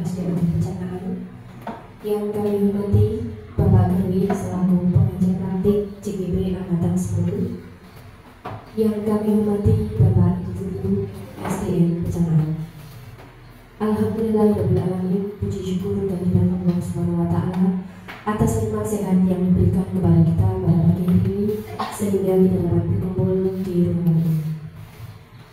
SDM Perencanaan. Yang kami hormati Bapak Gerwi selaku pengajar praktik CGB Angkatan 10. Yang kami hormati Bapak Ibu SDM Perencanaan. Alhamdulillahirrahmanirrahim, puji syukur kehadiran Allah Subhanahu wa Ta'ala atas nikmat sehat yang diberikan kepada kita pada pagi ini sehingga kita dapat berkumpul di rumah ini.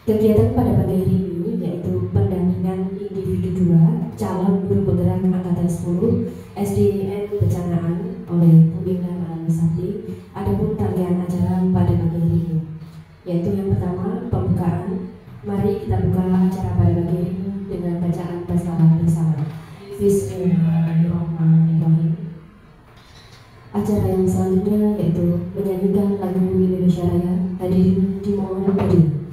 Kegiatan pada pagi hari ini yaitu pendampingan individu 2 calon guru penggerak angkatan 10 SDN Perencanaan oleh Pembina Malang Sakti. Adapun rangkaian acara pada pagi hari ini yaitu yang pertama pembukaan. Mari kita buka acara pada pagi hari ini dengan bacaan basmalah bersama. Bismillahirrahmanirrahim. Acara yang selanjutnya yaitu menyanyikan lagu Indonesia Raya. Hadirin dimohon berdiri.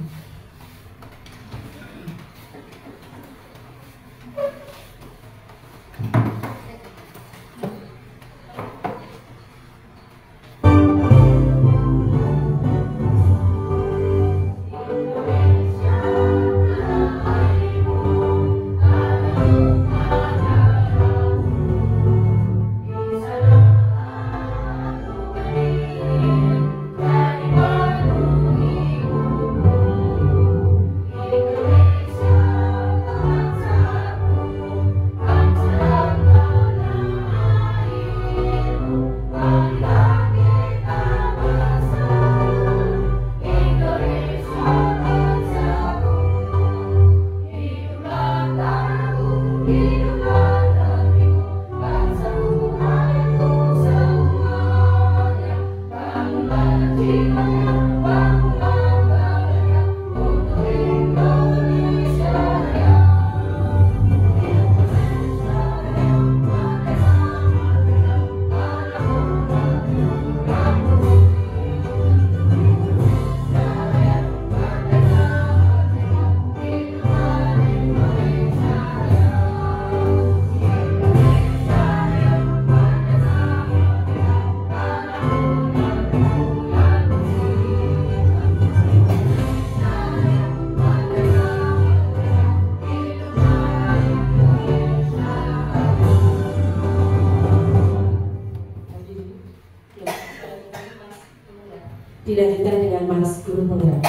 Dilanjutkan dengan Mas Guru Penggerak.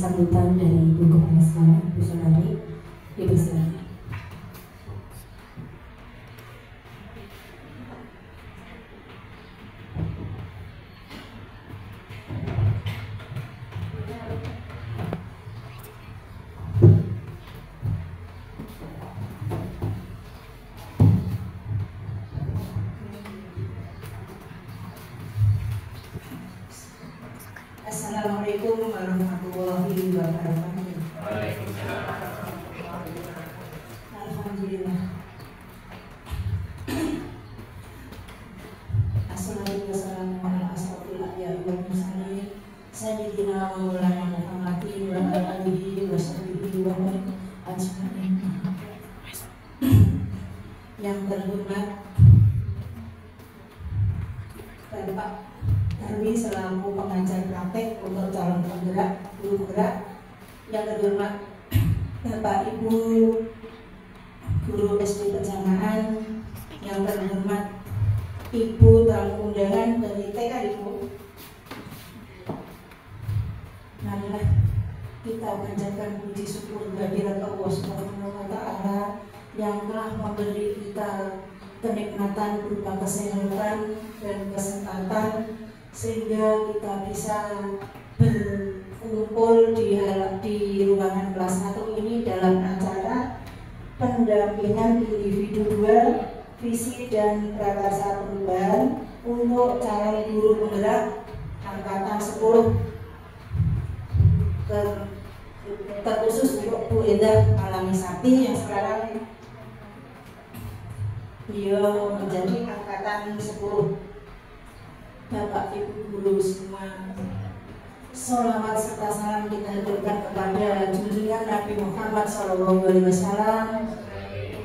sambutan dari Ibu Kepala Sekolah, Bu Sonani. Ibu silakan. Assalamualaikum warahmatullahi wabarakatuh. Alhamdulillah. Assalamualaikum warahmatullahi wabarakatuh. Sayyidina Maulana Muhammadin wa alihi wa sahbihi wa ajma'in. Yang terhormat Bapak kami selaku pengajar praktek untuk calon penggerak guru gerak. Yang terhormat Bapak Ibu guru SD Pejangan. Yang terhormat Ibu tamu undangan dari TK Ibu. Marilah kita panjatkan puji syukur kehadirat Allah Subhanahu wa Ta'ala yang telah memberi kita kenikmatan berupa kesehatan dan kesempatan sehingga kita bisa berkumpul di ruangan kelas 1 ini dalam acara pendampingan individual visi dan prakarsa perubahan untuk calon guru penggerak angkatan 10 terkhusus untuk Bu Endah Malami Sakti yang sekarang beliau menjadi angkatan 10. Bapak Ibu guru semua, sholawat serta salam kita haturkan kepada junjungan Nabi Muhammad SAW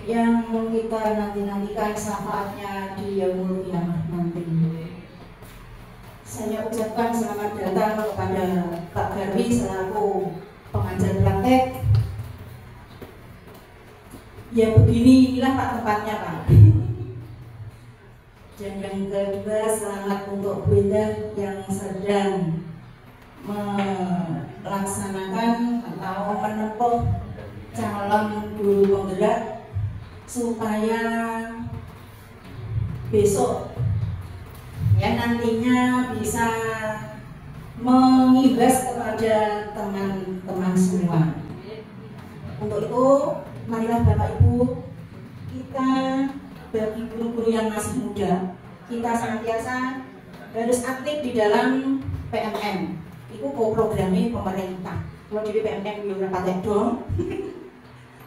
yang kita nanti-nantikan syafaatnya di yaumul qiyamah nanti. Saya ucapkan selamat datang kepada Pak Garbi selaku pengajar praktek. Ya begini, inilah Pak tempatnya Pak. Dan yang kedua, selamat untuk Bu Endah yang sedang melaksanakan atau menempuh calon guru penggerak supaya besok ya nantinya bisa mengibas kepada teman-teman semua. Untuk itu, marilah Bapak Ibu, kita bagi guru-guru yang masih muda, kita senantiasa harus aktif di dalam PMM. Itu programnya pemerintah. Kalau di PMM itu pakai dong.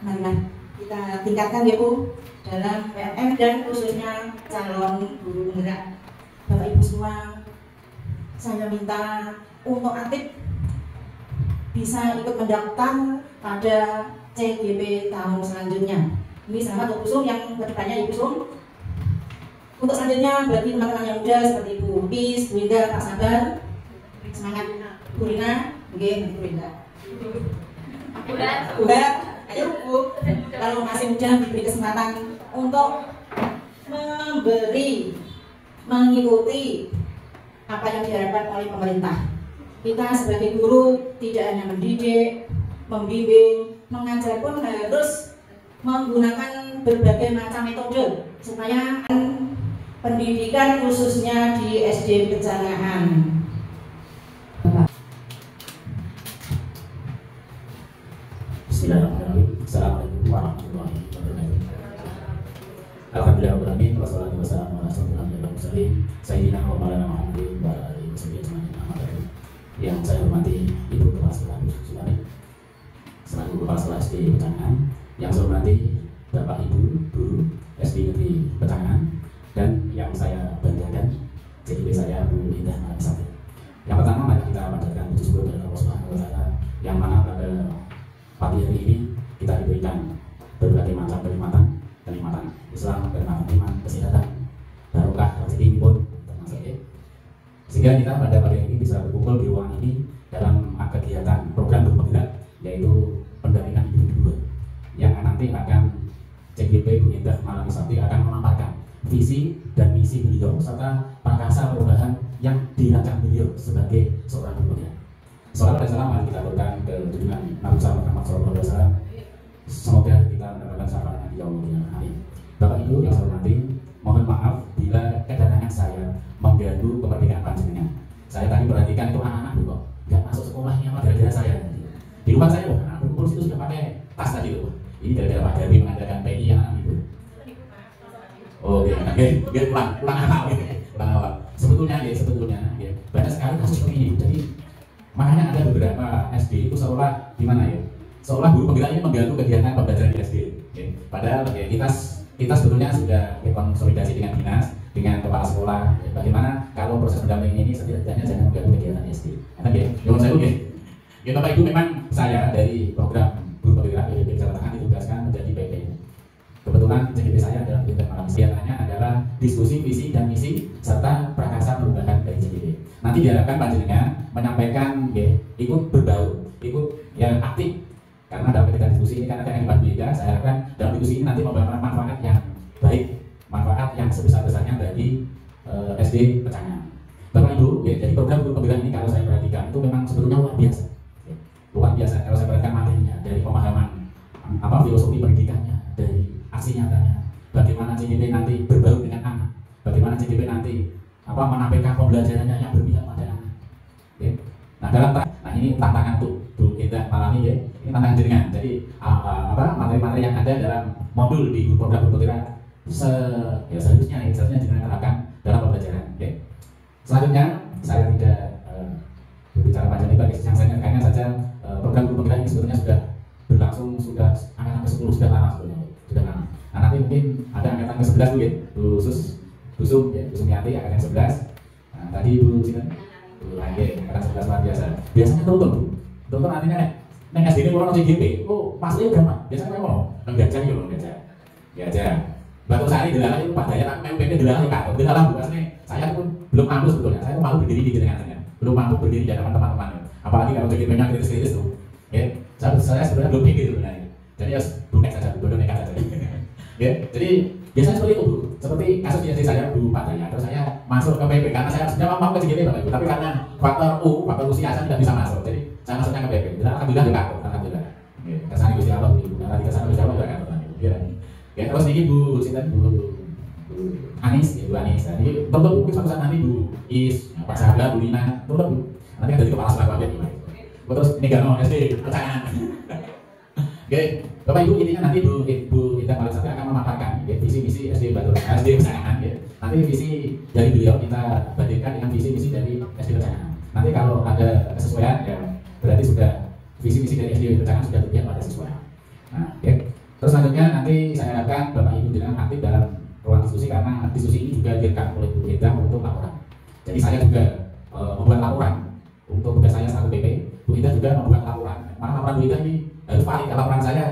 Marilah kita tingkatkan ya Bu dalam PMM dan khususnya calon guru penggerak. Bapak Ibu semua, saya minta untuk aktif bisa ikut mendaftar pada CGP tahun selanjutnya. Ini sama untuk Busum yang kedepannya Ibu Busum. Untuk selanjutnya bagi teman-teman yang muda seperti Bu Pis, Bu Indah, Pak Sabar, semangat Bu Rina, oke Bu Rina. Udah, ayo Bu. Kalau masih muda diberi kesempatan untuk mengikuti apa yang diharapkan oleh pemerintah. Kita sebagai guru tidak hanya mendidik, membimbing, mengajar pun harus menggunakan berbagai macam metode supaya pendidikan khususnya di SD Pejangan. Bismillahirrahmanirrahim. Assalamualaikum warahmatullahi wabarakatuh. Alhamdulillahirrahmanirrahim. Wassalatu wassalamu ala asyrofil mursalin sayyidina wa maulana Muhammadin wa ala alihi wasallam. Yang saya hormati Ibu Kepala Sekolah Bu Sonani selaku Kepala Sekolah SD Pejangan, yang saya hormati Bapak Ibu guru SD Negeri Pejangan, dan yang saya banggakan CGP saya Bu Endah Malami Sakti. Yang pertama, mari kita panjatkan puji syukur kepada Allah Subhanahu wa Ta'ala yang mana pada pagi hari ini kita diberikan berbagai macam kenikmatan Islam, kenikmatan iman, kesehatan, barokah rezeki pun termasuk ya. Sehingga kita pada pagi ini bisa berkumpul di ruang ini dalam kegiatan program berpenggerak, yaitu pendampingan individu yang nanti akan CGP Bu Endah Malami Sakti akan memaparkan visi dan misi beliau serta prakarsa perubahan yang dirancang beliau sebagai seorang guru. Salam mari kita doakan ke junjungan Nabi Muhammad SAW. Semoga kita mendapatkan syafaat di yaumul akhir. Bapak Ibu yang saya hormati, mohon maaf bila kedatangan saya mengganggu kemerdekaan panjenengan. Saya tadi perhatikan itu anak-anak kok nggak masuk sekolahnya sama gara-gara saya. Di rumah saya kok anak berkumpul itu sudah pakai tas tadi loh. Ini gara-gara Pak Darwi mengadakan PI anak itu. Oh iya, pulang awal. Sebetulnya banyak sekali kasus seperti ini. Jadi makanya ada beberapa SD itu seolah gimana ya? Seolah guru penggerak ini mengganggu kegiatan pembelajaran di SD. Padahal kita sebetulnya sudah konsolidasi dengan dinas, dengan kepala sekolah. Bagaimana kalau proses pendampingan ini setidaknya jangan mengganggu kegiatan SD. Karena menurut saya Bapak Ibu, memang saya dari program guru penggerak PDIP Jawa Tengah ditugaskan menjadi PP. Kebetulan CGP saya adalah tingkat malam. Kegiatannya adalah diskusi visi dan misi serta prakasa perubahan dari CGP. Nanti diharapkan panjenengan menyampaikan ikut berbaur, ikut yang aktif. Karena dalam kegiatan diskusi ini kan ada yang dibantu juga. Saya harapkan dalam diskusi ini nanti membawa manfaat yang baik, manfaat yang sebesar-besarnya bagi SD Pecangan. Bapak Ibu, jadi program guru penggerak ini kalau saya perhatikan itu memang sebetulnya luar biasa. Luar biasa kalau saya perhatikan materinya, dari pemahaman filosofi pendidikannya, dari aksi nyatanya, bagaimana CGP nanti berbaur dengan anak, bagaimana CGP nanti menampilkan pembelajarannya yang berpihak pada anak. Nah ini tantangan tuh Bu Indah malam ini ini tantangan jenengan. Jadi materi-materi yang ada dalam modul di program pembelajaran seharusnya jenengan terapkan dalam pembelajaran. Selanjutnya saya tidak berbicara panjang lebar, yang saya ingatkan saja program guru penggerak ini sebetulnya sudah berlangsung sudah angkatan ke-10 sudah lama sebetulnya. Sudah lama. Nah nanti mungkin ada angkatan ke-11 Bu Bu Sumiati angkatan ke-11. Nah tadi Bu Sinten angkatan 11 luar biasa. Biasanya tonton artinya nek SD ini orang CGP. Oh masuknya berapa? Biasanya mau enggak aja. Batu Sari dilarang itu padanya tak memang PP dilarang kan. Dilarang bukan saya pun belum mampu sebetulnya. Saya malu berdiri di tengah-tengah. Belum mampu berdiri di hadapan teman-teman. Apalagi kalau CGP-nya kritis-kritis tuh. Saya sebenarnya belum pikir sebenarnya. Jadi ya bodoh nekat saja. Jadi biasanya seperti itu Bu. Seperti kasus di SD saya dulu padanya. Terus saya masuk ke PP karena saya sebenarnya mau ke CGP Bapak Ibu. Tapi karena faktor usia saya tidak bisa masuk. Jadi saya masuknya ke PP. Dan alhamdulillah juga alhamdulillah. Kesana Gusti Allah Bu. Karena di kesana Gusti Allah juga kan. Terus ini Bu Sinten Bu Anis, Bu Anis. Jadi tonton mungkin suatu saat nanti Bu Is, Pak Saga, Bu Lina, tonton Bu. Nanti kan dari kepala sekolah aja nih. Terus ini Gano SD Pecangan. Oke, Bapak Ibu intinya nanti Bu Indah Malasati akan memaparkan visi-misi SD Pecangan. Nanti visi dari beliau kita bandingkan dengan visi-misi dari SD Pecangan. Nanti kalau ada kesesuaian berarti sudah visi-misi dari SD Pecangan sudah berpihak pada siswa. Nah, terus selanjutnya nanti saya harapkan Bapak Ibu jangan aktif dalam ruang diskusi karena diskusi ini juga direkam oleh Bu Indah untuk laporan. Jadi saya juga membuat laporan untuk tugas saya selaku PP. Bu Indah juga membuat laporan. Maka laporan Bu Indah ini harus valid. Laporan saya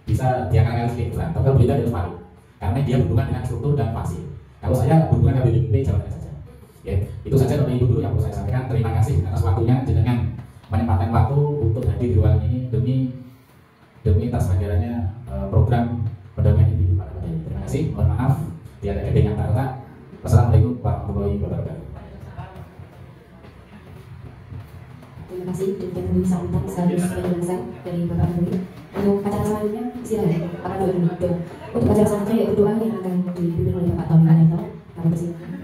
bisa diakan sedikit kurang, tapi Bu Indah harus valid karena dia berhubungan dengan struktur dan fasil. Kalau saya berhubungan dengan BPP jawabannya saja. Itu saja Bapak Ibu dulu yang perlu saya sampaikan. Terima kasih atas waktunya jenengan menyempatkan waktu untuk hadir di ruangan ini demi terselenggaranya program pendampingan ibu pada petani. Terima kasih. Mohon maaf tiada ada yang tak letak. Wassalamualaikum warahmatullahi wabarakatuh. Terima kasih demikian sambutan sekaligus penjelasan dari Bapak Menteri. Untuk acara selanjutnya silakan para doa dulu. Untuk acara selanjutnya yaitu doa yang akan dipimpin oleh Bapak Tommy Kanento. Kami persilakan.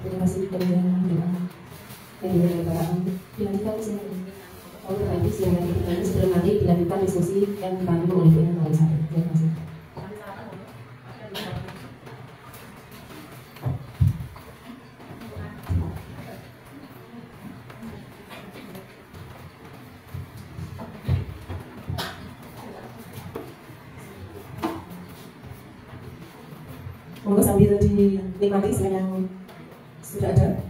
Terima kasih kepada doa dan juga Bapak dilanjutkan kalau habis yang nanti sebelum nanti dilanjutkan diskusi yang dipandu oleh Ibu Marisari. Terima kasih. Monggo sambil dinikmati selain yang sudah ada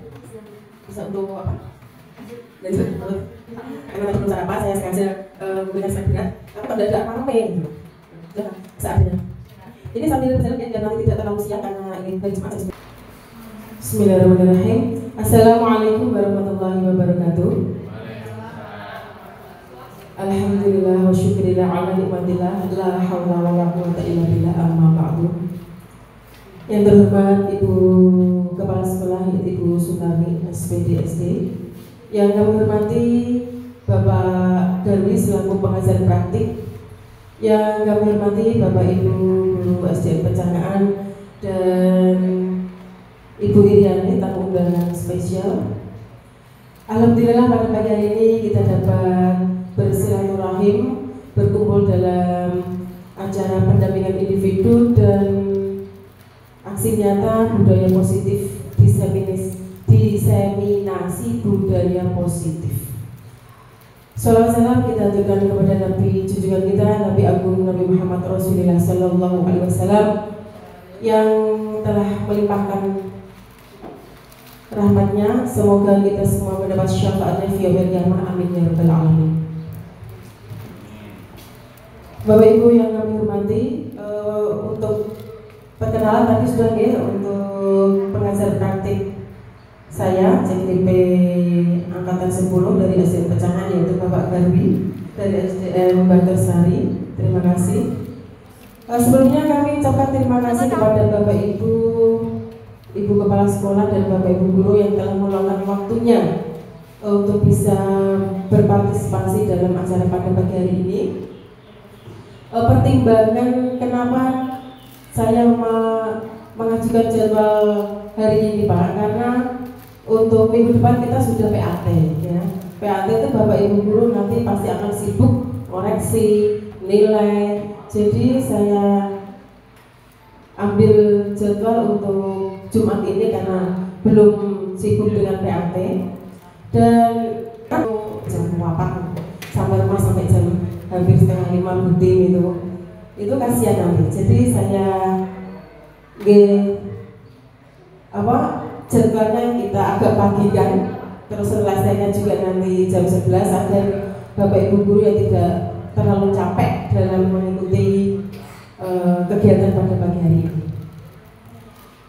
bisa untuk apa? Dan karena belum sarapan saya sengaja menggunakan snack berat, tapi kalau ada apa-apa gitu, sudah seadanya. Ini sambil berjalan biar nanti tidak terlalu siang karena ini hari Jumat. Bismillahirrahmanirrahim. Assalamualaikum warahmatullahi wabarakatuh. Alhamdulillah wa syukurillah ala nikmatillah la hawla wa la quwwata illa billah amma ba'du. Yang terhormat Ibu Kepala Sekolah Ibu Sutarmi SPD SD, yang kami hormati Bapak Darwi selaku pengajar praktik, yang kami hormati Bapak Ibu Guru SDN Pecangaan dan Ibu Iriani tamu undangan spesial. Alhamdulillah pada pagi hari ini kita dapat bersilaturahim, berkumpul dalam acara pendampingan individu dan aksi nyata budaya positif, diseminasi budaya positif. Salawat salam kita aturkan kepada Nabi junjungan kita, Nabi Agung Nabi Muhammad Rasulullah Sallallahu Alaihi Wasallam yang telah melimpahkan rahmatnya. Semoga kita semua mendapat syafaatnya fi yaumil qiyamah. Amin ya rabbal alamin. Bapak Ibu yang kami hormati, untuk perkenalan tadi sudah ya, untuk pengajar praktik saya CKP angkatan 10 dari SDN Pecangan yaitu Bapak Garbi dari SDN Bantarsari. Terima kasih. Sebelumnya kami ucapkan terima kasih kepada Bapak Ibu, Ibu Kepala Sekolah dan Bapak Ibu Guru yang telah meluangkan waktunya untuk bisa berpartisipasi dalam acara pada pagi hari ini. Pertimbangan kenapa saya mengajukan jadwal hari ini Pak, karena untuk minggu depan kita sudah PAT ya. PAT itu Bapak Ibu Guru nanti pasti akan sibuk koreksi nilai. Jadi saya ambil jadwal untuk Jumat ini karena belum sibuk dengan PAT, dan jam 4 sampai rumah sampai jam hampir setengah 5 buting itu kasihan nanti. Jadi saya jadwalnya kita agak pagikan, terus selesainya juga nanti jam 11 agar Bapak Ibu Guru yang tidak terlalu capek dalam mengikuti kegiatan pada pagi hari ini.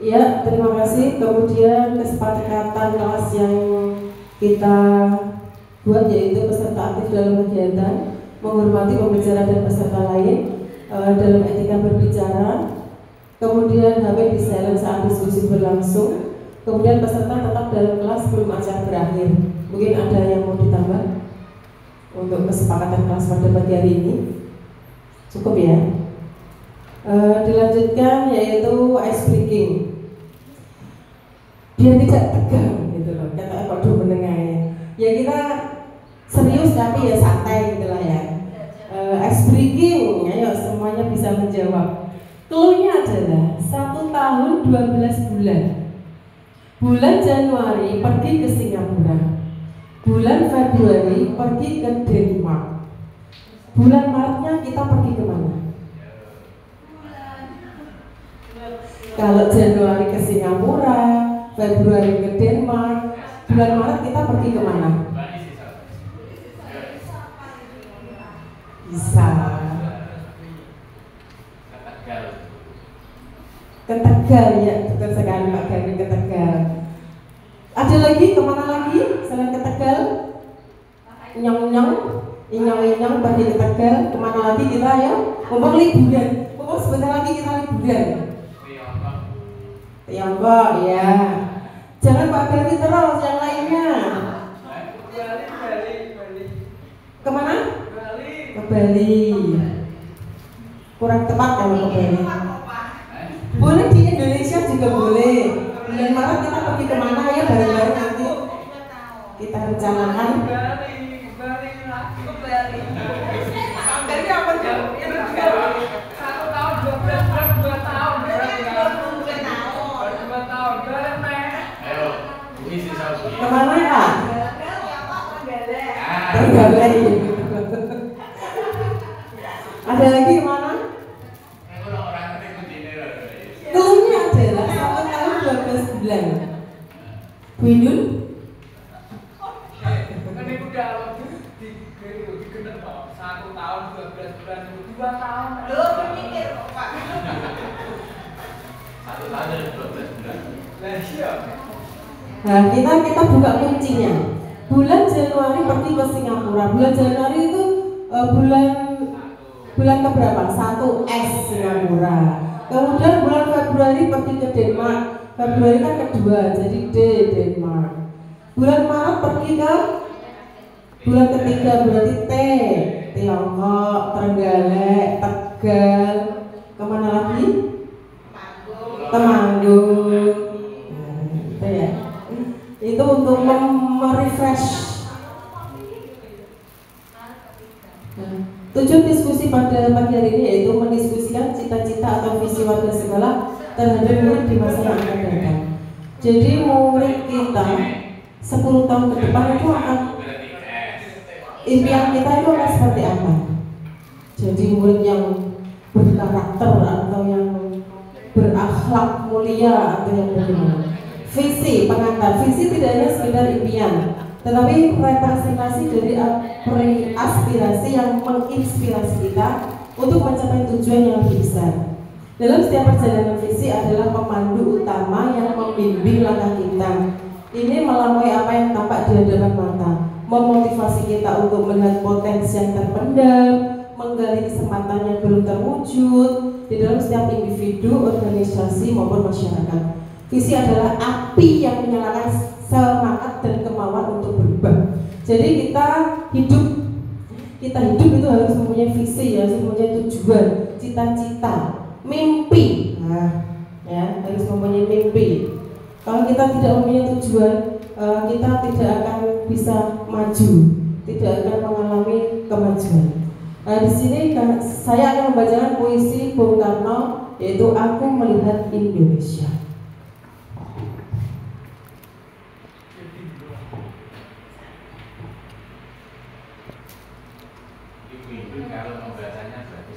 Ya, terima kasih. Kemudian kesepakatan kelas yang kita buat yaitu peserta aktif dalam kegiatan, menghormati pembicara dan peserta lain dalam etika berbicara, kemudian HP di silent saat diskusi berlangsung, kemudian peserta tetap dalam kelas sebelum acara berakhir. Mungkin ada yang mau ditambah untuk kesepakatan kelas pada pagi hari ini? Cukup ya. Dilanjutkan yaitu ice breaking, biar tidak tegang gitu loh, kata Pak menengahnya. Ya kita serius tapi ya santai gitu lah ya. Ice breaking, ayo semuanya bisa menjawab. Clue-nya adalah 1 tahun 12 bulan. Bulan Januari pergi ke Singapura, bulan Februari pergi ke Denmark, bulan Maretnya kita pergi kemana? Kalau Januari ke Singapura, Februari ke Denmark, bulan Maret kita pergi kemana? Bisa ke Tegal ya, betul sekali Pak Gani, ke Tegal. Ada lagi kemana lagi selain ke Tegal? Inyong pergi ke Tegal. Kemana lagi kita ya? Ngomong liburan. Ngomong sebentar lagi kita liburan. Tiongkok ya. Jangan Pak Gani terus, yang lainnya. Kemana? Ke Bali. Kurang tepat kalau ke Bali. Boleh di Indonesia juga boleh. bulan Maret kita pergi kemana ya bareng-bareng nanti kita rencanakan. Kemana ya? Tergalai. Ada lagi kemana? Keluarnya adalah 1 tahun 12 bulan. Bu Indun? Nah, kita buka kuncinya. Bulan Januari pergi ke Singapura. Bulan Januari itu bulan keberapa? 1S Singapura. Kemudian bulan Februari pergi ke Denmark. Februari kan kedua, jadi D Denmark. Bulan Maret pergi ke bulan ketiga, berarti T Tiongkok, Trenggalek, Tegal. Kemana lagi? Temanggung. Itu ya. Itu untuk merefresh. Tujuan diskusi pada pagi hari ini yaitu mendiskusikan cita-cita atau visi warga sekolah terhadap murid di masa yang akan datang. Jadi murid kita 10 tahun ke depan itu akan, impian kita itu akan seperti apa? Jadi murid yang berkarakter atau yang berakhlak mulia atau yang bagaimana? Visi, pengantar. Visi tidak hanya sekedar impian, tetapi representasi dari aspirasi yang menginspirasi kita untuk mencapai tujuan yang lebih besar. Dalam setiap perjalanan visi adalah pemandu utama yang membimbing langkah kita. Ini melampaui apa yang tampak di hadapan mata, memotivasi kita untuk melihat potensi yang terpendam, menggali kesempatan yang belum terwujud di dalam setiap individu, organisasi maupun masyarakat. Visi adalah api yang menyalakan semangat dan kemauan untuk berubah. Jadi kita hidup itu harus mempunyai visi, harus mempunyai tujuan, cita-cita, mimpi. Nah, ya, harus mempunyai mimpi. Kalau kita tidak mempunyai tujuan, kita tidak akan bisa maju, tidak akan mengalami kemajuan. Di sini saya akan membacakan puisi Bung Karno, yaitu Aku Melihat Indonesia. Kalau membacanya berarti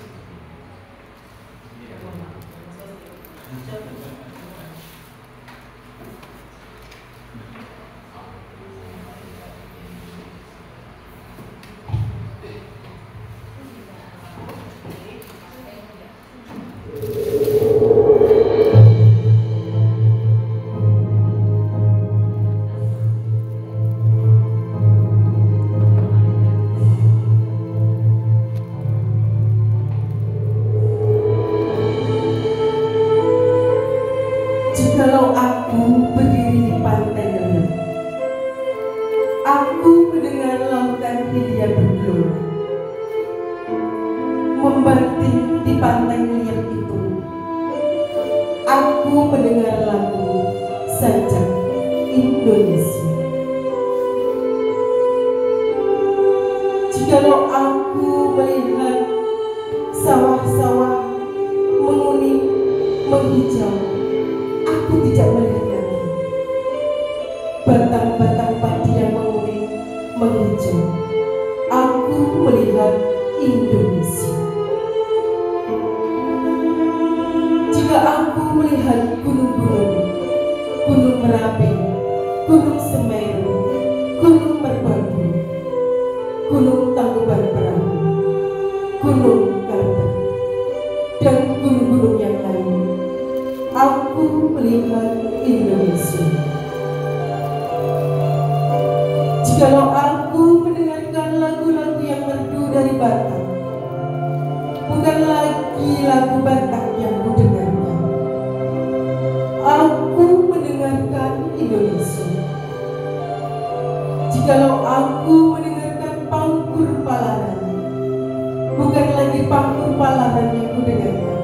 Jikalau aku berdiri di pantai Nelayan, aku mendengar lautan Hindia bergelora, membanting di pantai liar itu, aku mendengar lagu Sajak Indonesia. Jikalau aku melihat sawah-sawah menguning, menghijau, aku tidak melihat lagi batang-batang padi yang menguning, menghijau. Aku melihat Indonesia. Jika aku melihat gunung-gunung, Gunung Merapi, Gunung Semeru, Gunung Merbabu, Gunung Tangkuban Perahu, Gunung Kartens, dan gunung-gunung yang lain, aku melihat Indonesia. Jikalau aku mendengarkan lagu-lagu yang merdu dari Batak, bukan lagi lagu Batak yang kudengarkan, aku mendengarkan Indonesia. Jikalau aku mendengarkan Pangkur Palaran, bukan lagi Pangkur Palaran yang kudengarkan,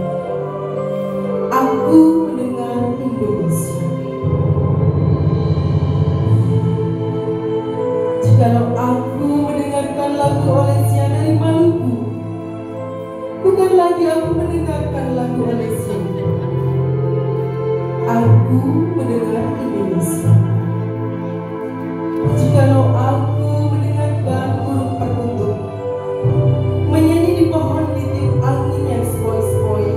aku mendengar Indonesia. aku mendengarkan lagu Malaysia, aku mendengar Indonesia. Jikalau aku mendengarkan burung perkutut menyanyi di pohon di tiup angin yang sepoi-sepoi,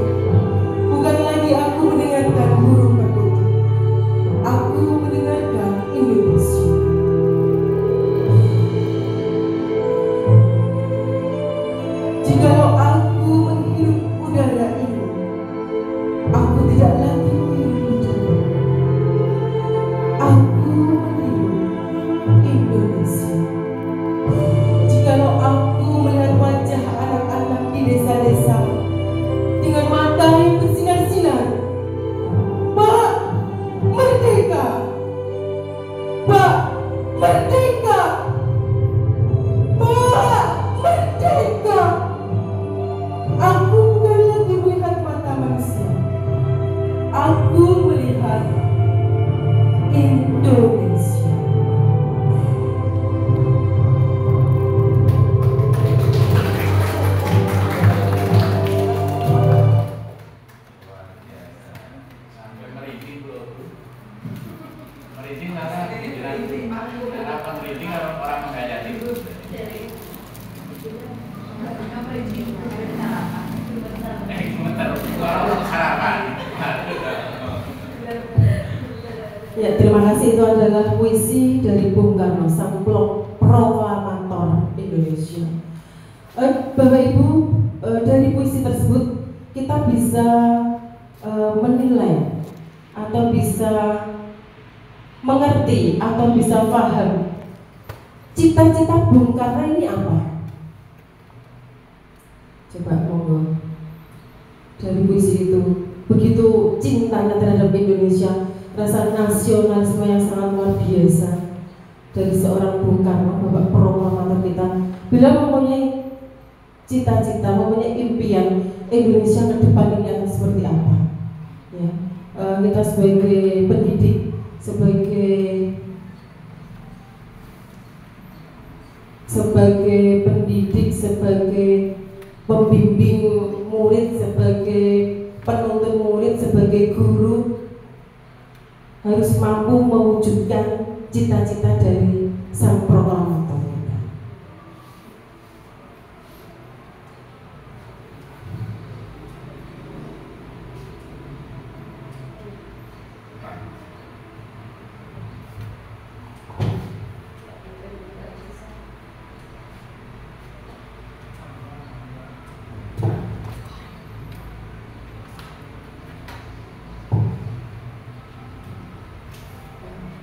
bukan lagi aku mendengarkan burung perkutut, aku mendengarkan Indonesia. Jikalau aku menghirup udara ini, aku tidak lagi menghirup udara, aku menghirup Indonesia. Jikalau aku melihat wajah anak-anak di desa-desa dengan mata yang bersinar-sinar, Pak, merdeka! Pak, merdeka! Pak, merdeka! Aku bukan lagi melihat mata manusia, aku melihat Indonesia. Luar biasa. Sampai merinding bro. Merinding karena apa merinding kalau orang menghayati itu. Sebentar, orang sarapan. Ya, terima kasih. Itu adalah puisi dari Bung Karno, sang proklamator Indonesia. Bapak Ibu, dari puisi tersebut kita bisa menilai atau bisa mengerti atau bisa paham cita-cita Bung Karno ini apa. Coba monggo. Dari puisi itu begitu cintanya terhadap Indonesia, rasa nasionalisme yang sangat luar biasa dari seorang Bung Karno, Bapak proklamator kita. Beliau mempunyai cita-cita, mempunyai impian Indonesia ke depan ini akan seperti apa. Ya, kita sebagai pendidik, sebagai pendidik, sebagai pembimbing murid, sebagai penuntun murid, sebagai guru, harus mampu mewujudkan cita-cita dari sang proklamator.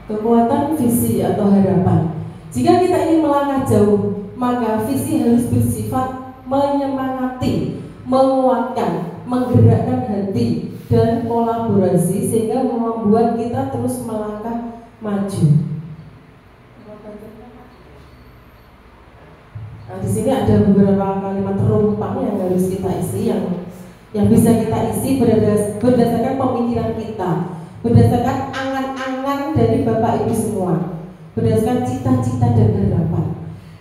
Kekuatan visi atau harapan. Jika kita ingin melangkah jauh, maka visi harus bersifat menyemangati, menguatkan, menggerakkan hati dan kolaborasi sehingga membuat kita terus melangkah maju. Nah, di sini ada beberapa kalimat rumpang yang harus kita isi, yang bisa kita isi berdasarkan pemikiran kita, berdasarkan angan-angan dari Bapak Ibu semua, berdasarkan cita-cita dan harapan.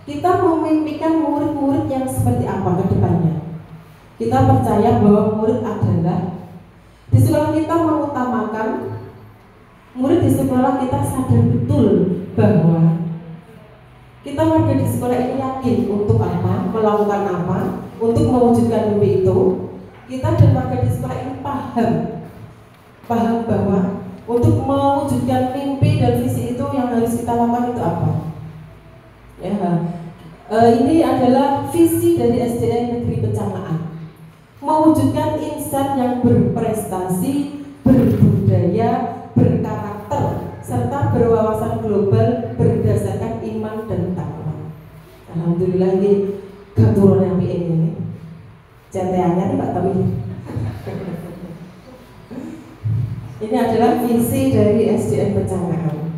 Kita memimpikan murid-murid yang seperti apa ke depannya. Kita percaya bahwa murid adalah di sekolah kita mengutamakan murid di sekolah kita sadar betul bahwa kita warga di sekolah ini yakin untuk apa, melakukan apa, untuk mewujudkan mimpi itu. Kita dan warga di sekolah ini paham bahwa untuk mewujudkan mimpi dan visi itu yang harus kita lakukan itu apa. Ya, ini adalah visi dari SDN Negeri Pecamaan, mewujudkan insan yang berprestasi, berbudaya, berkarakter, serta berwawasan global berdasarkan iman dan takwa. Alhamdulillah ini gaturan yang ini janteannya nih Pak Tawi. Ini adalah visi dari SDN Pecamaan.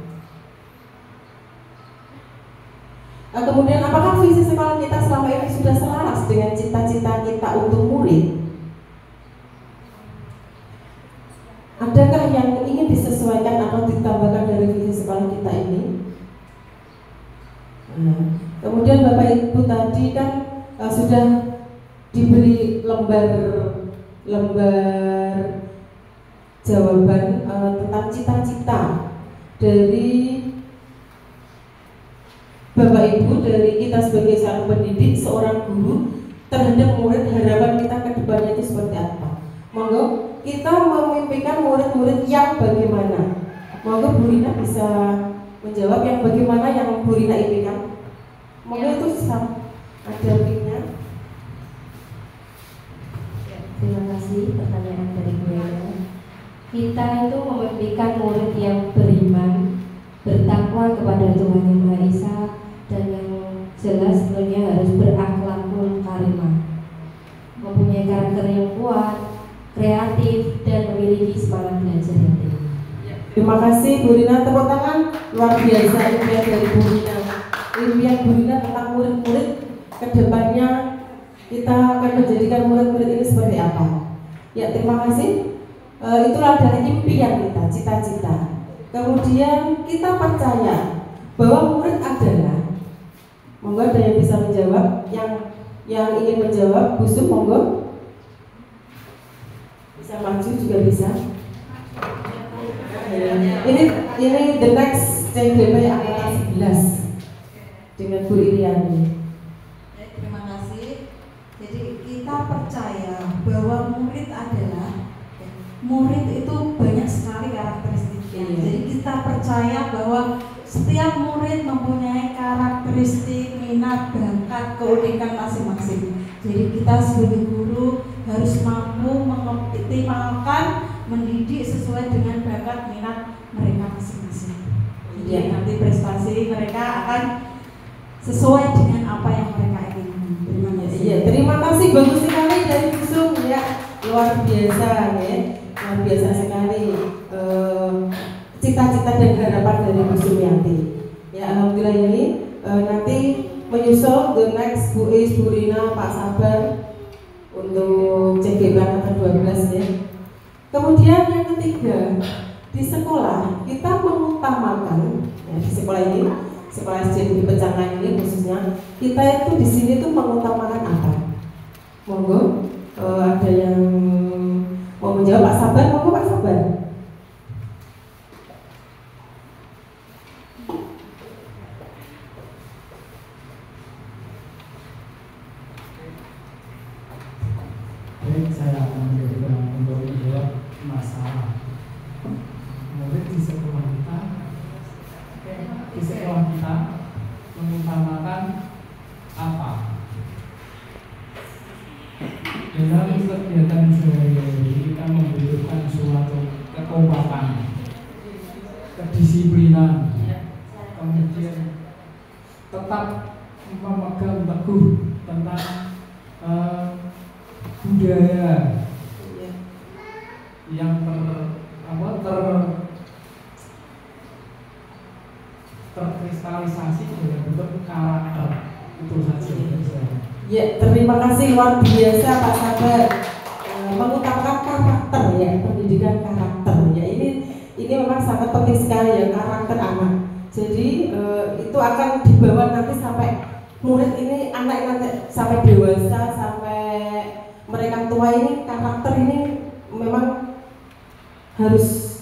Nah, kemudian apakah visi sekolah kita selama ini sudah selaras dengan cita-cita kita untuk murid? Adakah yang ingin disesuaikan atau ditambahkan dari visi sekolah kita ini? Nah, kemudian Bapak Ibu tadi kan sudah diberi lembar lembar jawaban tentang cita-cita dari Bapak Ibu, dari kita sebagai seorang pendidik, seorang guru terhadap murid, harapan kita ke depannya itu seperti apa. Monggo kita memimpikan murid-murid yang bagaimana. Monggo Bu Rina bisa menjawab yang bagaimana yang Bu Rina impikan. Monggo itu ada linknya. Terima kasih pertanyaan dari Bu Rina. Kita itu memimpikan murid yang beriman, bertakwa kepada Tuhan Yang Maha Esa, dan yang jelas tentunya harus berakhlakul karimah, mempunyai karakter yang kuat, kreatif, dan memiliki semangat belajar yang tinggi. Terima kasih Bu Rina, tepuk tangan luar biasa impian dari Bu Rina. Impian Bu Rina tentang murid-murid kedepannya kita akan menjadikan murid-murid ini seperti apa. Ya, terima kasih. Itulah dari impian kita, cita-cita. Kemudian kita percaya bahwa murid adalah, monggo ada yang bisa menjawab, yang ingin menjawab, Bu Su, monggo bisa maju juga bisa. Ini the next CGP angkatan 11 dengan Bu Iriani. Terima kasih. Jadi kita percaya bahwa murid itu banyak sekali karakteristiknya. Jadi kita percaya bahwa setiap murid mempunyai karakteristik, minat, bakat, keunikan masing-masing. Jadi kita sebagai guru harus mampu mengoptimalkan, mendidik sesuai dengan bakat, minat mereka masing-masing. Jadi nanti prestasi mereka akan sesuai dengan apa yang mereka inginkan. Terima kasih. Iya, terima kasih, bagus sekali dari Busung ya, luar biasa ya, luar biasa sekali cita-cita dan harapan dari Bu Sumiati. Ya, alhamdulillah ini nanti menyusul the next Bu Is, Bu Rina, Pak Sabar untuk CGP angkatan 12 ya. Kemudian yang ketiga, di sekolah kita mengutamakan ya, di sekolah ini, sekolah SD di Pecangan ini khususnya, kita itu di sini tuh mengutamakan apa? Monggo ada yang mau menjawab, Pak Sabar, monggo Pak Sabar. Baik, saya akan mencoba untuk menjawab masalah murid di sekolah kita. Di sekolah kita mengutamakan apa? Dalam kegiatan sehari-hari kita membutuhkan suatu kekompakan, kedisiplinan, kemudian tetap memegang teguh tentang budaya yang terkristalisasi dalam bentuk karakter. Itu saja. Ya, terima kasih luar biasa Pak Sabar, mengutamakan karakter ya, pendidikan karakter ya, ini memang sangat penting sekali ya, karakter anak. Jadi itu akan dibawa nanti sampai murid ini, anak nanti sampai dewasa, sampai mereka tua ini, karakter ini memang harus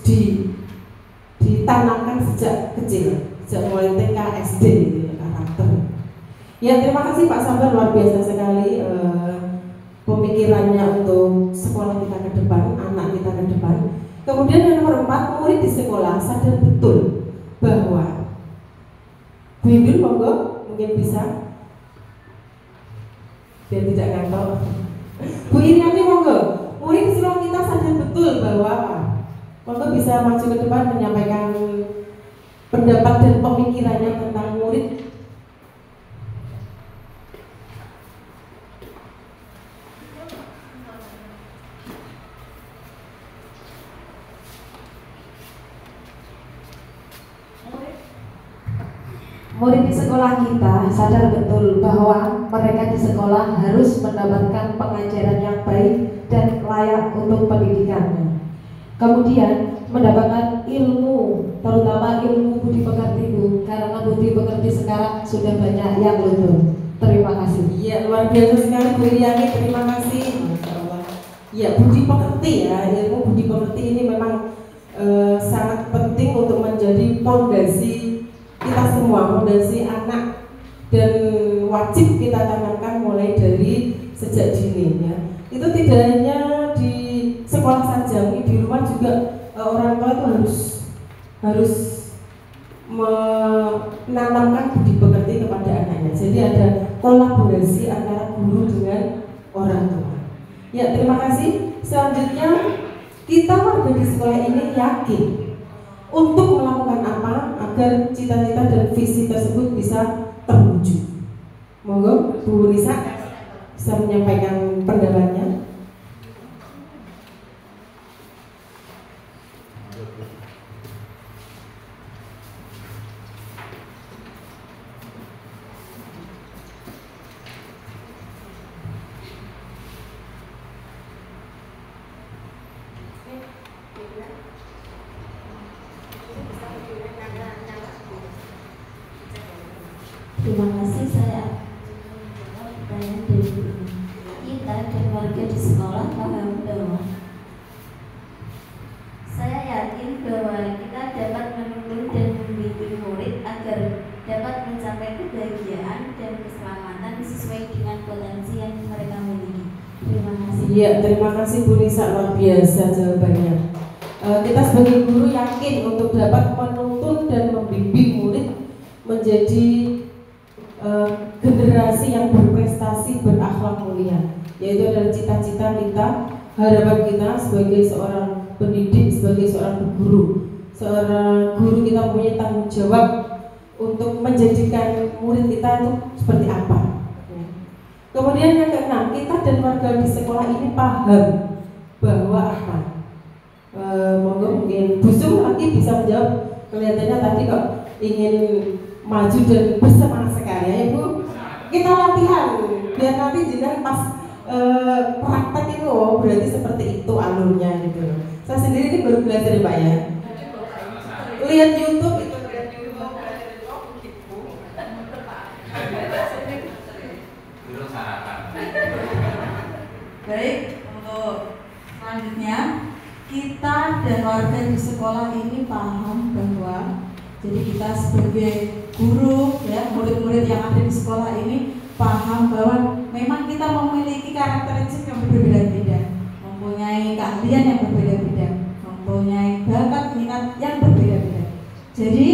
ditanamkan sejak kecil, sejak mulai TK SD gitu ya, karakter. Ya, terima kasih Pak Sabar, luar biasa sekali pemikirannya untuk sekolah kita ke depan, anak kita ke depan. Kemudian yang nomor 4, murid di sekolah sadar betul bahwa Bu Indul, monggo mungkin bisa biar tidak ngantor. Bu Iriani, monggo, murid di sekolah kita sadar betul bahwa monggo bisa maju ke depan menyampaikan pendapat dan pemikirannya tentang murid. Murid di sekolah kita sadar betul bahwa mereka di sekolah harus mendapatkan pengajaran yang baik dan layak untuk pendidikannya. Kemudian mendapatkan ilmu, terutama ilmu budi pekerti, Bu, karena budi pekerti sekarang sudah banyak yang luntur. Terima kasih. Iya, luar biasa sekali Bu Iriani, terima kasih. Ya, budi pekerti ya, ilmu budi pekerti ini memang sangat penting untuk menjadi pondasi kita semua, pondasi anak, dan wajib kita tanamkan mulai dari sejak dini ya. Itu tidak hanya di sekolah saja, di rumah juga orang tua itu harus menanamkan budi pekerti kepada anaknya. Jadi ada kolaborasi antara guru dengan orang tua. Ya, terima kasih. Selanjutnya kita warga di sekolah ini yakin untuk melakukan apa agar cita-cita dan visi tersebut bisa terwujud. Monggo Bu Nisa bisa menyampaikan pendapatnya. Terima kasih. Saya pertanyaan dari kita dan warga di sekolah paham bahwa saya yakin bahwa kita dapat menuntun dan membimbing murid agar dapat mencapai kebahagiaan dan keselamatan sesuai dengan potensi yang mereka miliki. Terima kasih. Iya, terima kasih Bu Nisa, luar biasa jawabannya. Kita sebagai guru yakin untuk dapat menuntun dan membimbing murid menjadi generasi yang berprestasi, berakhlak mulia, yaitu adalah cita-cita kita, harapan kita sebagai seorang pendidik, sebagai seorang guru. Seorang guru kita mempunyai tanggung jawab untuk menjadikan murid kita itu seperti apa. Kemudian yang keenam, kita dan warga di sekolah ini paham bahwa apa? Monggo mungkin Bu Sum lagi bisa menjawab. Kelihatannya tadi kok ingin maju dan bersemangat sekali ya Bu. Kita latihan biar nanti jenengan pas praktek itu berarti seperti itu alurnya gitu. Saya sendiri ini baru belajar ya Pak ya. Lihat YouTube itu Baik, untuk selanjutnya kita dan warga di sekolah ini paham bahwa jadi kita sebagai guru ya, murid-murid yang ada di sekolah ini paham bahwa memang kita memiliki karakteristik yang berbeda-beda, mempunyai keahlian yang berbeda-beda, mempunyai bakat minat yang berbeda-beda. Jadi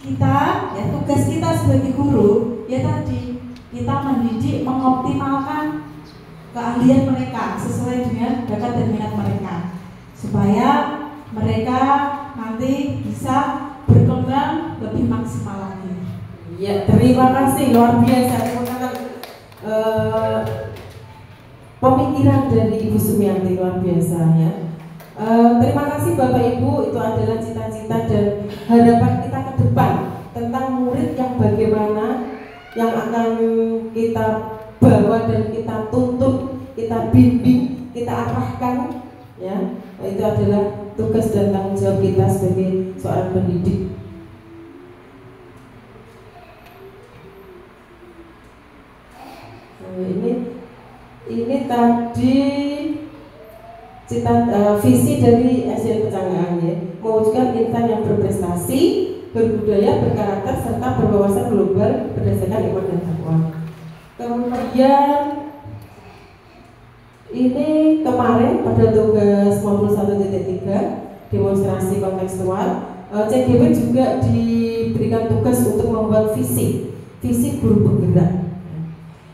kita ya, tugas kita sebagai guru ya tadi kita mendidik, mengoptimalkan keahlian mereka sesuai dengan bakat dan minat mereka supaya mereka nanti bisa berkembang lebih maksimal lagi. Ya, terima kasih, luar biasa pemikiran dari Ibu Sumiati, luar biasa ya. Terima kasih Bapak Ibu, itu adalah cita-cita dan harapan kita ke depan tentang murid yang bagaimana yang akan kita bawa dan kita tuntut, kita bimbing, kita arahkan ya. Itu adalah tugas dan tanggung jawab kita sebagai seorang pendidik. Ini tadi visi dari SDN Pecanggahan ya, mewujudkan insan yang berprestasi, berbudaya, berkarakter serta berwawasan global berdasarkan iman dan takwa. Kemudian ini kemarin pada tugas 51.3 demonstrasi kontekstual, CGW juga diberikan tugas untuk membuat visi guru bergerak.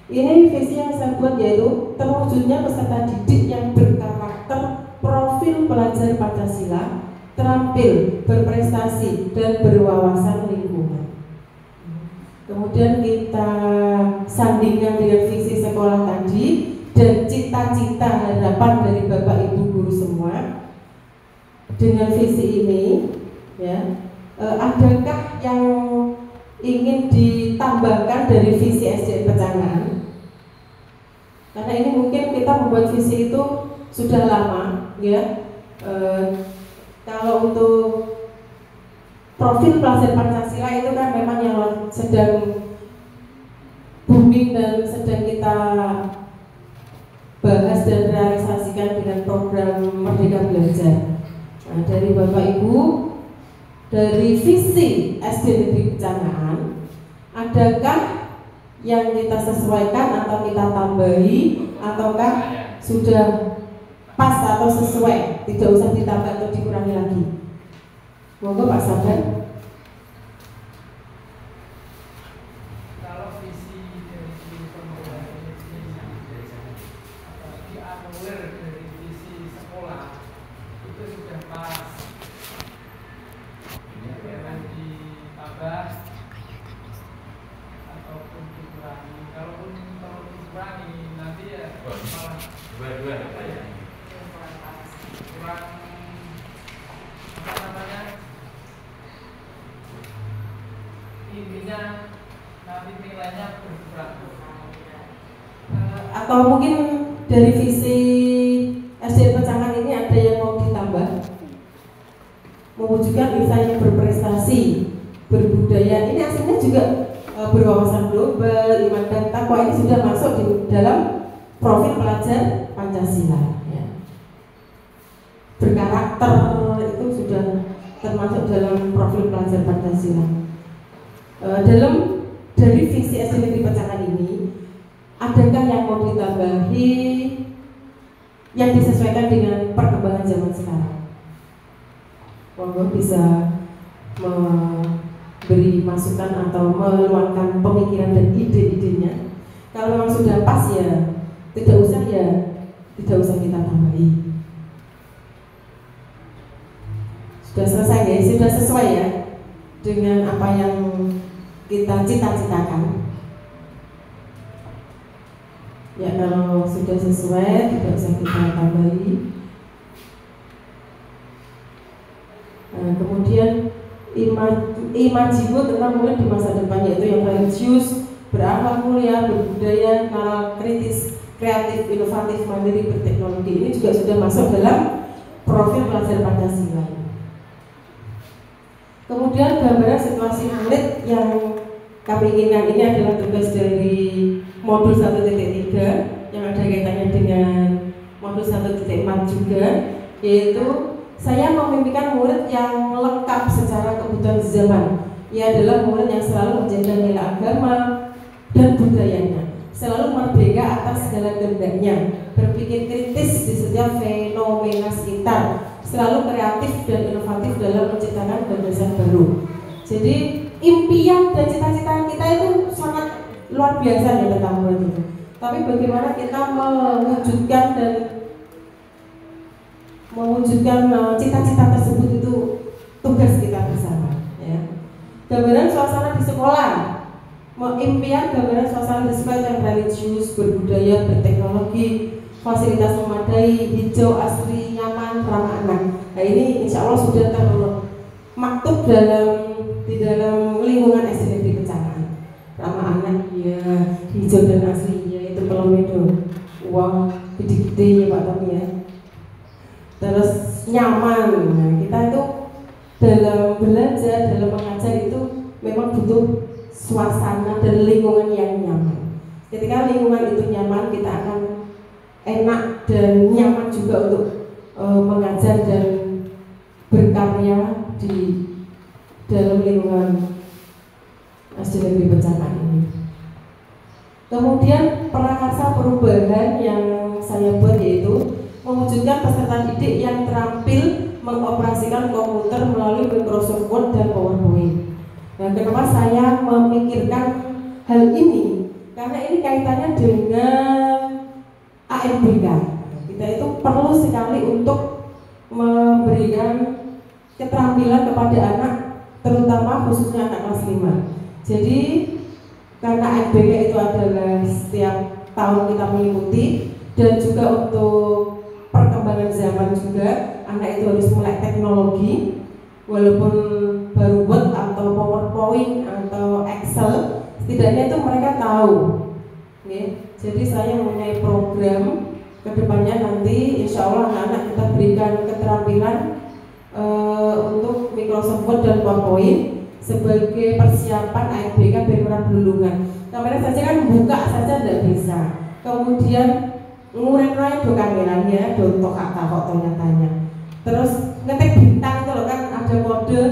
Ini visi yang saya buat yaitu terwujudnya peserta didik yang berkarakter, profil pelajar Pancasila, terampil, berprestasi, dan berwawasan lingkungan. Kemudian kita sandingkan dengan visi sekolah tadi dan cita-cita harapan dari Bapak Ibu guru semua. Dengan visi ini ya, adakah yang ingin ditambahkan dari visi SDN Pecanggahan? Karena ini mungkin kita membuat visi itu sudah lama ya. Kalau untuk profil pelajar Pancasila itu kan memang yang sedang booming dan sedang kita bahas dan realisasikan dengan program Merdeka Belajar. Nah, dari Bapak Ibu, dari visi SD Negeri Pecanaan, adakah yang kita sesuaikan atau kita tambahi, ataukah sudah pas atau sesuai, tidak usah ditambah atau dikurangi lagi? Monggo Pak Sabar. Kalau visi dari pemerintah ini dianulir dari visi sekolah itu sudah pas. Jangan ditambah ataupun dikurangi. Kalau dikurangi nanti ya malah Dua-dua ya. kurang apa namanya, intinya nanti nilainya berkurang. Atau mungkin dari visi SD Pecangan ini ada yang mau ditambah, mewujudkan insan yang berprestasi, berbudaya. Ini aslinya juga berwawasan global, iman dan takwa, ini sudah masuk di dalam profil pelajar Pancasila ya. Berkarakter itu sudah termasuk dalam profil pelajar Pancasila. Dari visi SD Negeri Pecangan ini, adakah yang mau ditambahi yang disesuaikan dengan perkembangan zaman sekarang? Monggo bisa memberi masukan atau meluangkan pemikiran dan ide-idenya. Kalau memang sudah pas ya tidak usah kita tambahi. Sudah selesai ya, sudah sesuai ya dengan apa yang kita cita-citakan. Ya kalau sudah sesuai tidak usah kita tambahi. Nah, kemudian imajigo tentang murid di masa depan, yaitu yang religius, berakhlak mulia, berbudaya, nalar, kritis, kreatif, inovatif, mandiri, berteknologi. Ini juga sudah masuk dalam profil pelajar Pancasila. Kemudian gambaran situasi murid yang kami inginkan ini adalah tugas dari modul 1.3 yang ada kaitannya dengan modul 1.4 juga, yaitu saya memimpikan murid yang lengkap secara kebutuhan zaman. Ia adalah murid yang selalu menjaga nilai agama dan budayanya, selalu merdeka atas segala kehendaknya, berpikir kritis di setiap fenomena sekitar, selalu kreatif dan inovatif dalam menciptakan gagasan baru. Jadi impian dan cita-cita kita itu sangat luar biasa ya tentang murid itu. Tapi bagaimana kita mewujudkan cita-cita tersebut, itu tugas kita bersama ya. Gambaran suasana di sekolah, impian gambaran suasana di sekolah yang religius, berbudaya, berteknologi, fasilitas memadai, hijau, asri, nyaman, ramah anak. Nah ini insya Allah sudah termaktub di dalam lingkungan SD Negeri Pecangan. Ramah anak ya, hijau dan asri ya, itu kalau itu uang gede-gede ya Pak Tony ya. Terus nyaman, nah, kita itu dalam belajar, dalam mengajar itu memang butuh suasana dan lingkungan yang nyaman. Ketika lingkungan itu nyaman, kita akan enak dan nyaman juga untuk mengajar dan berkarya di dalam lingkungan SD Negeri Pecangan ini. Kemudian prakarsa perubahan yang saya buat yaitu mewujudkan peserta didik yang terampil mengoperasikan komputer melalui Microsoft Word dan PowerPoint. Nah, kenapa saya memikirkan hal ini? Karena ini kaitannya dengan ANBK. Kita itu perlu sekali untuk memberikan keterampilan kepada anak, terutama khususnya anak kelas 5. Jadi karena ANBK itu adalah setiap tahun kita mengikuti, dan juga untuk perkembangan zaman juga, anak itu harus melek teknologi, walaupun baru Word atau PowerPoint atau Excel, setidaknya itu mereka tahu. Okay. Jadi saya mempunyai program kedepannya nanti, insya Allah anak-anak kita berikan keterampilan untuk Microsoft Word dan PowerPoint sebagai persiapan ANBK biar orang belulungan. Kamera saja kan buka saja tidak bisa. Kemudian nguret-nguret do kamera ya, do takok tanya-tanya. Terus ngetik bintang itu loh kan, ada kode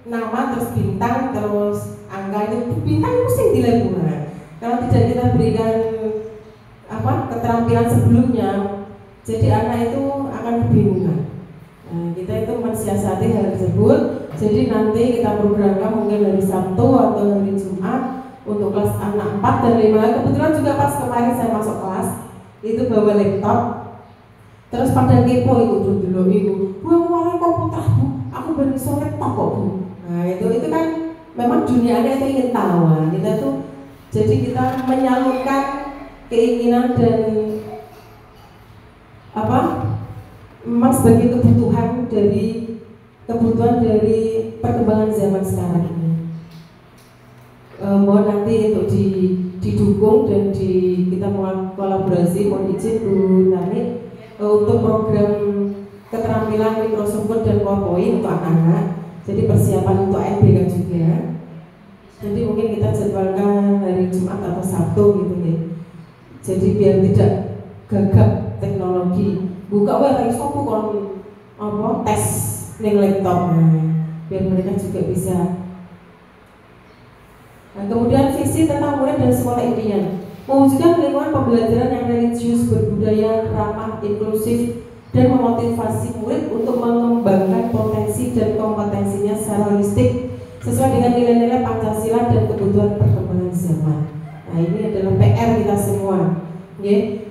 nama terus bintang terus angka, itu bintang itu sing dilakukan. Kalau tidak kita berikan keterampilan sebelumnya, jadi anak itu akan kebingungan. Nah, kita itu mensiasati hal tersebut. Jadi nanti kita programkan mungkin hari Sabtu atau hari Jumat untuk kelas anak 4 dan 5. Kebetulan juga pas kemarin saya masuk kelas itu bawa laptop, terus pada kepo itu dulu ibu, buang komputer bu, aku baru bisa laptop kok bu. Nah itu kan memang dunianya itu ingin tahu. Kita tuh jadi kita menyalurkan keinginan dan memang sebagai kebutuhan dari perkembangan zaman sekarang ini. Mohon nanti untuk didukung dan kita mau kolaborasi, mohon izin Bu Nani untuk program keterampilan Microsoft Word dan PowerPoint untuk anak-anak. Jadi persiapan untuk MBK juga. Jadi mungkin kita jadwalkan hari Jumat atau Sabtu gitu ya. Jadi biar tidak gagap teknologi. Buka web sopo kon tes ning laptop, biar mereka juga bisa. Nah, kemudian visi tentang murid dan sekolah impian, mewujudkan lingkungan pembelajaran yang religius, berbudaya, ramah, inklusif, dan memotivasi murid untuk mengembangkan potensi dan kompetensinya secara holistik sesuai dengan nilai-nilai Pancasila dan kebutuhan perkembangan zaman. Nah, ini adalah PR kita semua.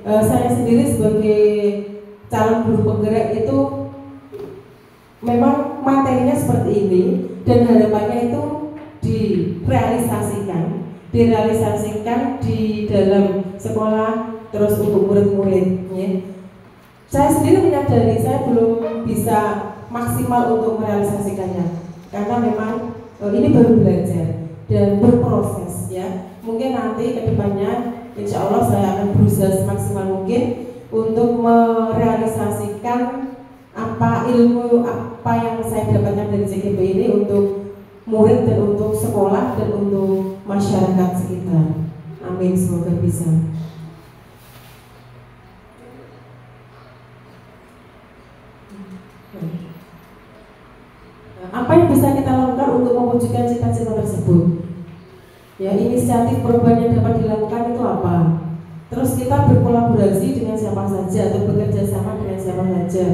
Saya sendiri sebagai calon guru penggerak itu memang materinya seperti ini dan harapannya itu direalisasikan di dalam sekolah terus untuk murid-murid. Saya sendiri menyadari saya belum bisa maksimal untuk merealisasikannya karena memang ini baru belajar dan berproses ya. Mungkin nanti kedepannya insya Allah saya akan berusaha semaksimal mungkin untuk merealisasikan ilmu yang saya dapatkan dari CGP ini untuk murid dan untuk sekolah dan untuk masyarakat sekitar. Amin, semoga bisa. Apa yang bisa kita lakukan untuk mewujudkan cita-cita tersebut? Ya, inisiatif perubahan yang dapat dilakukan itu apa? Terus kita berkolaborasi dengan siapa saja atau bekerja sama dengan siapa saja.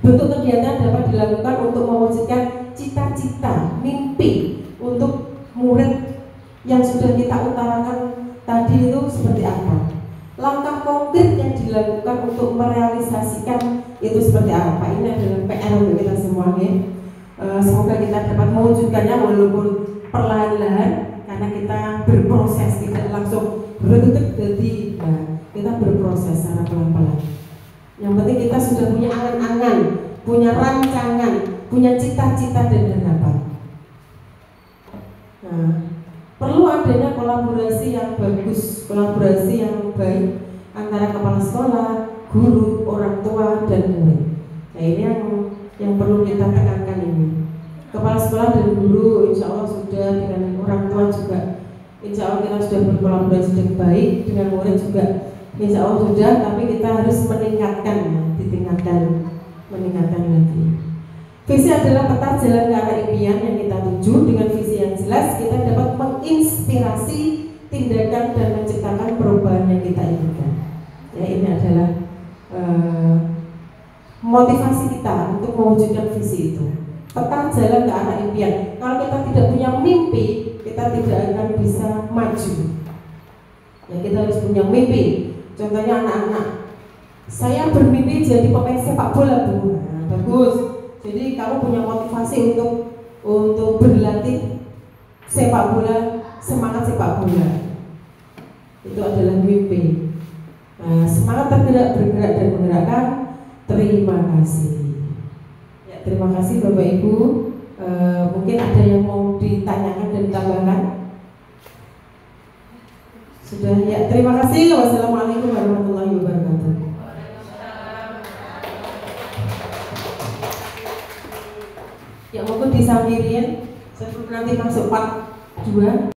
Bentuk kegiatan dapat dilakukan untuk mewujudkan cita-cita, mimpi untuk murid yang sudah kita utarakan tadi itu seperti apa? Langkah konkret yang dilakukan untuk merealisasikan itu seperti apa? Ini adalah PR untuk kita semua ya. Semoga kita dapat mewujudkannya walaupun perlahan-lahan karena kita berproses, tidak langsung bergetek jadi kita berproses secara pelan-pelan. Yang penting kita sudah punya angan-angan, punya rancangan, punya cita-cita dan harapan. Nah, perlu adanya kolaborasi yang bagus, kolaborasi yang baik antara kepala sekolah, guru, orang tua, dan murid. Nah, ini yang perlu kita tekankan ini. Kepala sekolah dan guru insya Allah sudah, dengan orang tua juga insya Allah kita sudah berkolaborasi dengan baik, dengan murid juga insya Allah sudah, tapi kita harus meningkatkan lagi. Visi adalah peta jalan ke arah impian yang kita tuju. Dengan visi yang jelas kita dapat menginspirasi tindakan dan menciptakan perubahan yang kita inginkan. Ya, ini adalah motivasi kita untuk mewujudkan visi itu. Peta jalan ke arah impian. Kalau kita tidak punya mimpi, kita tidak akan bisa maju. Ya, kita harus punya mimpi. Contohnya anak-anak, saya bermimpi jadi pemain sepak bola bu. Nah, bagus. Jadi kamu punya motivasi untuk berlatih sepak bola, semangat sepak bola. Itu adalah mimpi. Nah, semangat bergerak dan menggerakkan. Terima kasih. Ya, terima kasih Bapak Ibu. Mungkin ada yang mau ditanyakan dan ditambahkan. Sudah ya, terima kasih. Wassalamualaikum warahmatullahi wabarakatuh. Ya, monggo disambirin sebelum nanti masuk part 2.